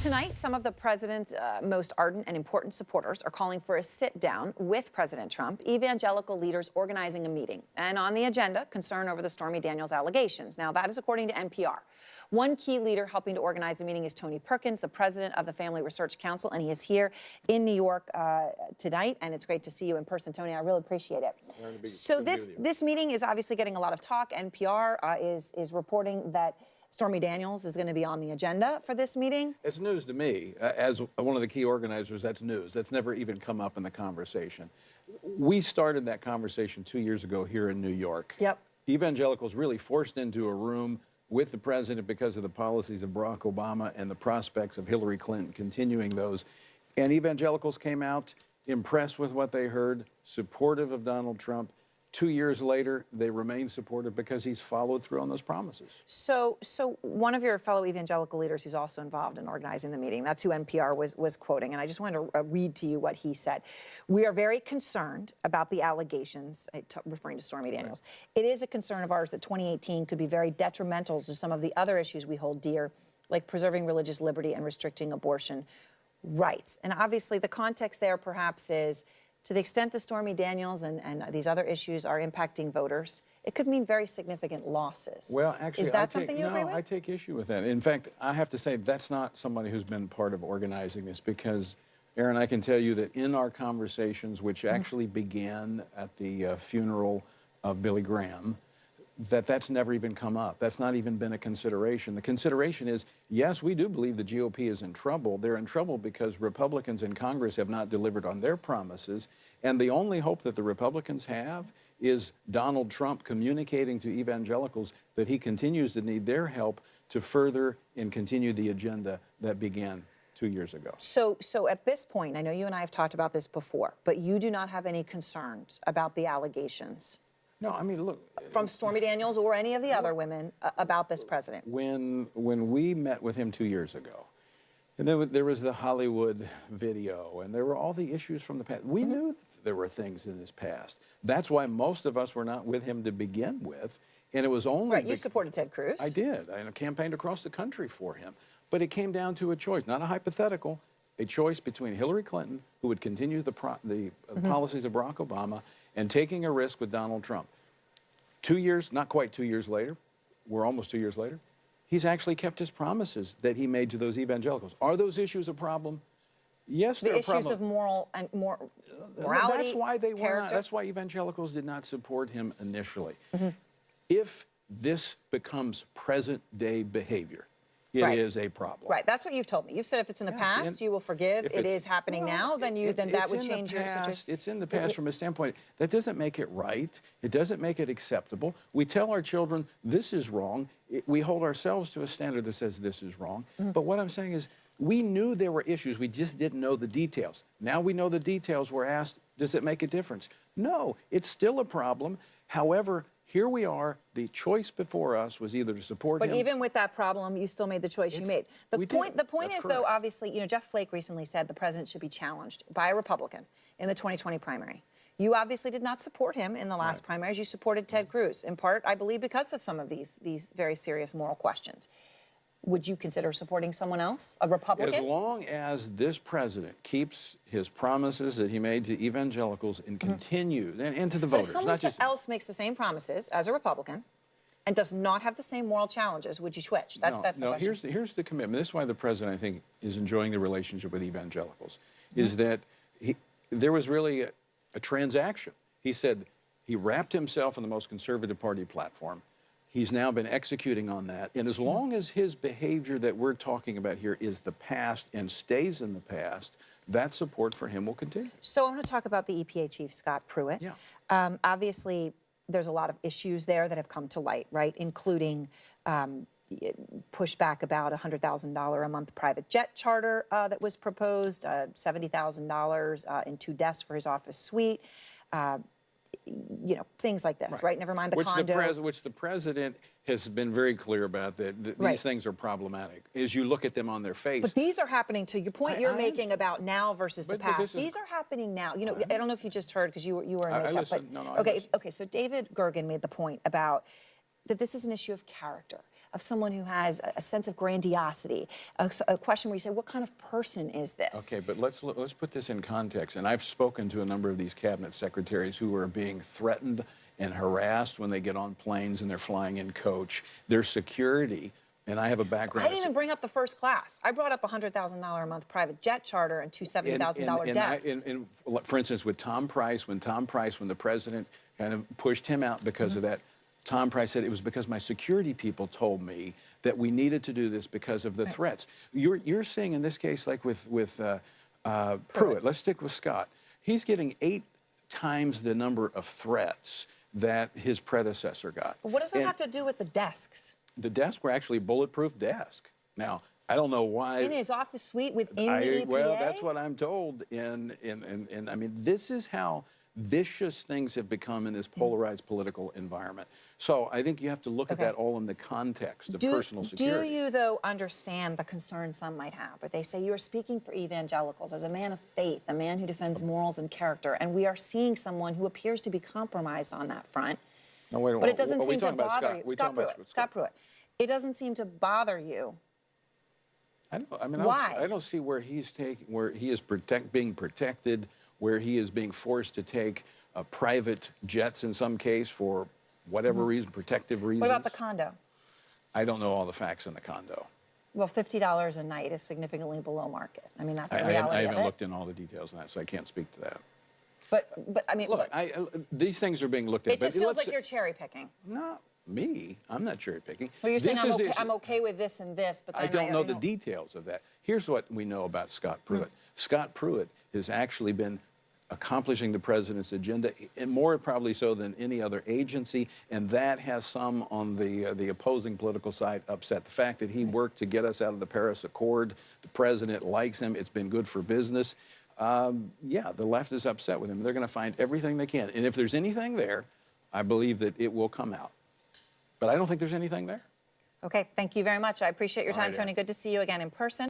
Tonight, some of the president's most ardent and important supporters are calling for a sit-down with President Trump, evangelical leaders organizing a meeting. And on the agenda, concern over the Stormy Daniels allegations. Now, that is according to NPR. One key leader helping to organize the meeting is Tony Perkins, the president of the Family Research Council, and he is here in New York tonight, and it's great to see you in person, Tony. I really appreciate it. So this meeting is obviously getting a lot of talk. NPR is reporting that Stormy Daniels is going to be on the agenda for this meeting. It's news to me. As one of the key organizers, that's news. That's never even come up in the conversation. We started that conversation 2 years ago here in New York. Yep. Evangelicals really forced into a room with the president because of the policies of Barack Obama and the prospects of Hillary Clinton continuing those. And evangelicals came out impressed with what they heard, supportive of Donald Trump. 2 years later, they remain supportive because he's followed through on those promises. So one of your fellow evangelical leaders who's also involved in organizing the meeting, that's who NPR was quoting, and I just wanted to read to you what he said. We are very concerned about the allegations, referring to Stormy Daniels. Right. It is a concern of ours that 2018 could be very detrimental to some of the other issues we hold dear, like preserving religious liberty and restricting abortion rights. And obviously the context there perhaps is, to the extent that Stormy Daniels and these other issues are impacting voters, it could mean very significant losses. Well, actually, is that something you agree with? I take issue with that. In fact, I have to say that's not somebody who's been part of organizing this because, Erin, I can tell you that in our conversations, which actually began at the funeral of Billy Graham, that's never even come up. That's not even been a consideration. The consideration is, yes, we do believe the GOP is in trouble. They're in trouble because Republicans in Congress have not delivered on their promises. And the only hope that the Republicans have is Donald Trump communicating to evangelicals that he continues to need their help to further and continue the agenda that began 2 years ago. So at this point, I know you and I have talked about this before, but you do not have any concerns about the allegations? No, I mean, look. From Stormy Daniels or any of the other women about this president? When we met with him 2 years ago, and then there was the Hollywood video, and there were all the issues from the past. We knew there were things in his past. That's why most of us were not with him to begin with, and it was only... Right, you supported Ted Cruz. I did. I campaigned across the country for him. But it came down to a choice, not a hypothetical, a choice between Hillary Clinton, who would continue the policies of Barack Obama, and taking a risk with Donald Trump. 2 years, not quite 2 years later, we're almost 2 years later, he's actually kept his promises that he made to those evangelicals. Are those issues a problem? Yes, they're a problem. The issues of morality, that's why they character? were not, that's why evangelicals did not support him initially. If this becomes present-day behavior, it is a problem. Right, that's what you've told me. You've said if it's in the past, you will forgive. If it is happening now, then that would change your situation. It's in the past from a standpoint. That doesn't make it right. It doesn't make it acceptable. We tell our children this is wrong. We hold ourselves to a standard that says this is wrong. But what I'm saying is we knew there were issues. We just didn't know the details. Now we know the details. We're asked, does it make a difference? No, it's still a problem. However, here we are. The choice before us was either to support him. But even with that problem, you still made the choice you made. The point is, though, obviously, Jeff Flake recently said the president should be challenged by a Republican in the 2020 primary. You obviously did not support him in the last primaries. You supported Ted Cruz, in part, I believe, because of some of these very serious moral questions. Would you consider supporting someone else, a Republican? As long as this president keeps his promises that he made to evangelicals and continues, and to the voters. But if someone else makes the same promises as a Republican and does not have the same moral challenges, would you switch? That's the question. Here's the commitment. This is why the president, I think, is enjoying the relationship with evangelicals, is that there was really a transaction. He said he wrapped himself in the most conservative party platform. He's now been executing on that. And as long as his behavior that we're talking about here is the past and stays in the past, that support for him will continue. So I want to talk about the EPA chief, Scott Pruitt. Yeah. Obviously, there's a lot of issues there that have come to light, right? Including pushback about $100,000 a month private jet charter that was proposed, $70,000 in 2 deaths for his office suite. Things like this, right? Never mind the condo. Which the president has been very clear about, that these things are problematic as you look at them on their face. But these are happening, to your point you're making about now versus the past. These are happening now. I don't know if you just heard, because you were in makeup. No, okay, so David Gergen made the point about that this is an issue of character. of someone who has a sense of grandiosity, a question where you say, what kind of person is this? Okay, but let's put this in context. And I've spoken to a number of these cabinet secretaries who are being threatened and harassed when they get on planes and they're flying in coach. Their security, and I have a background. I didn't even bring up the first class. I brought up a $100,000 a month private jet charter and two $70,000 desks. For instance, with Tom Price, when the president kind of pushed him out because of that, Tom Price said, it was because my security people told me that we needed to do this because of the threats. You're seeing in this case, like with Pruitt, let's stick with Scott. He's getting 8 times the number of threats that his predecessor got. But what does that have to do with the desks? The desks were actually bulletproof desks. Now, I don't know why. In his office suite within the EPA? Well, that's what I'm told. And I mean, this is how vicious things have become in this polarized political environment. So I think you have to look at that all in the context of personal security. Do you, though, understand the concern some might have? But they say you're speaking for evangelicals as a man of faith, a man who defends morals and character, and we are seeing someone who appears to be compromised on that front. No, wait a minute. But it doesn't seem to bother Scott? you. Scott Pruitt. It doesn't seem to bother you. Why? I don't see where he is being protected, where he is being forced to take private jets in some case for whatever reason, protective reasons. What about the condo? I don't know all the facts in the condo. Well, $50 a night is significantly below market. I mean, that's the reality of it. I haven't looked in all the details on that, so I can't speak to that. But I mean, look, these things are being looked at. It just feels like you're cherry picking. Not me. I'm not cherry picking. Well, you're saying I'm okay with this and this, but then I don't know the details of that. Here's what we know about Scott Pruitt. Scott Pruitt has actually been accomplishing the president's agenda, and more probably so than any other agency, and that has some on the opposing political side upset. The fact that he worked to get us out of the Paris Accord, the president likes him, it's been good for business. Yeah, the left is upset with him. They're going to find everything they can, and if there's anything there, I believe that it will come out. But I don't think there's anything there. Okay, thank you very much. I appreciate your time, All right, Tony. Good to see you again in person.